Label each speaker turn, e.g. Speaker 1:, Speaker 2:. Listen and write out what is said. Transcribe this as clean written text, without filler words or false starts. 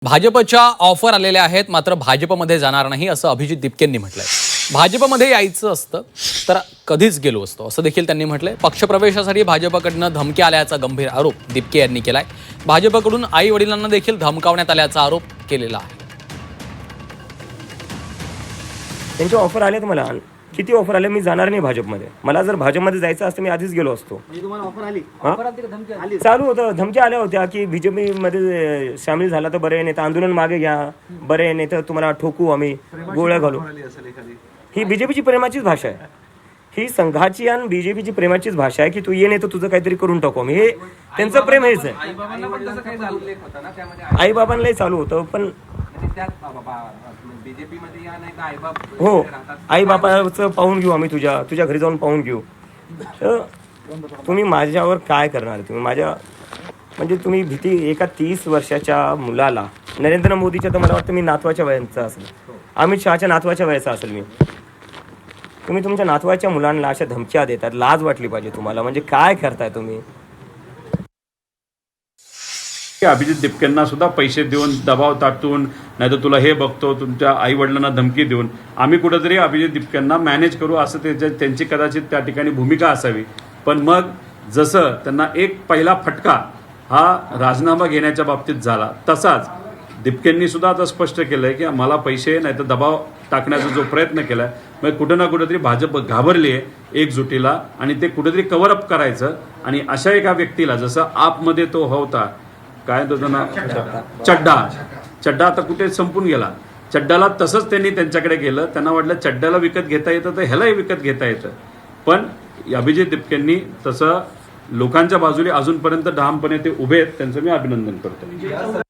Speaker 1: भाजपच्या ऑफर आलेल्या आहेत, मात्र भाजपमध्ये जाणार नाही असं अभिजित दिपकेंनी म्हटलंय. भाजपमध्ये यायचं असतं तर कधीच गेलो असतो असं देखील त्यांनी म्हटलंय. पक्षप्रवेशासाठी भाजपकडनं धमकी आल्याचा गंभीर आरोप दिपके यांनी केलाय. भाजपकडून आई वडिलांना देखील धमकावण्यात आल्याचा आरोप केलेला आहे.
Speaker 2: त्यांचे ऑफर आलेत मला. किती ऑफर आले, मी जाणार नाही भाजपमध्ये. मला जर भाजपमध्ये जायचं असतं मी आधीच गेलो असतो.
Speaker 3: म्हणजे तुम्हाला ऑफर आली?
Speaker 2: आली चालू होतं, धमकी आल्या होत्या की बीजेपी मध्ये सामील झाला तर बरे, नाही तर आंदोलन मागे घ्या, बरे नाही तर तुम्हाला ठोकू, आम्ही गोळ्या घालू. ही बीजेपीची प्रेमाचीच भाषा आहे. ही संघाची आणि बीजेपीची प्रेमाचीच भाषा आहे की तू ये नाही तर तुझं काहीतरी करून टाकू आम्ही. हे त्यांचं प्रेम हेच आहे. आई बाबांनाही चालू होतं, पण हो आई बाबाचं पाहून घेऊ आम्ही, तुझ्या घरी जाऊन पाहून घेऊ. तर तुम्ही माझ्यावर काय करणार? तुम्ही माझ्या म्हणजे तुम्ही भीती एका 30 वर्षाच्या मुलाला, नरेंद्र मोदीच्या तर मला वाटतं मी नातवाच्या वयाचा असेल, अमित शहाच्या नातवाच्या वयाचा असेल मी. तुम्ही तुमच्या नातवाच्या मुलांना अशा धमक्या देतात, लाज वाटली पाहिजे तुम्हाला. म्हणजे काय करताय तुम्ही?
Speaker 4: अभिजित दिपकेंना सुद्धा पैसे देऊन, दबाव टाकून, नाही तर तुला हे बघतो, तुमच्या आई वडिलांना धमकी देऊन आम्ही कुठेतरी अभिजित दिपकेंना मॅनेज करू असं त्यांची कदाचित त्या ठिकाणी भूमिका असावी. पण मग जसं त्यांना एक पहिला फटका हा राजीनामा घेण्याच्या बाबतीत झाला, तसाच दिपकेंनी सुद्धा आता स्पष्ट केलंय की मला पैसे नाही तर दबाव टाकण्याचा जो प्रयत्न केलाय, मग कुठं ना कुठेतरी भाजप घाबरली आहे एकजुटीला आणि ते कुठेतरी कव्हर अप करायचं. आणि अशा एका व्यक्तीला जसं आपमध्ये तो होता, काय त्याचं नाव, चड्डा आता कुठे संपून गेला. चड्डाला तसंच त्यांनी त्यांच्याकडे गेलं. त्यांना वाटलं चड्ड्याला विकत घेता येतं तर ह्यालाही विकत घेता येतं. पण अभिजित दिपकेंनी तसं लोकांच्या बाजूने अजूनपर्यंत ठामपणे ते उभे आहेत. त्यांचं मी अभिनंदन करतो.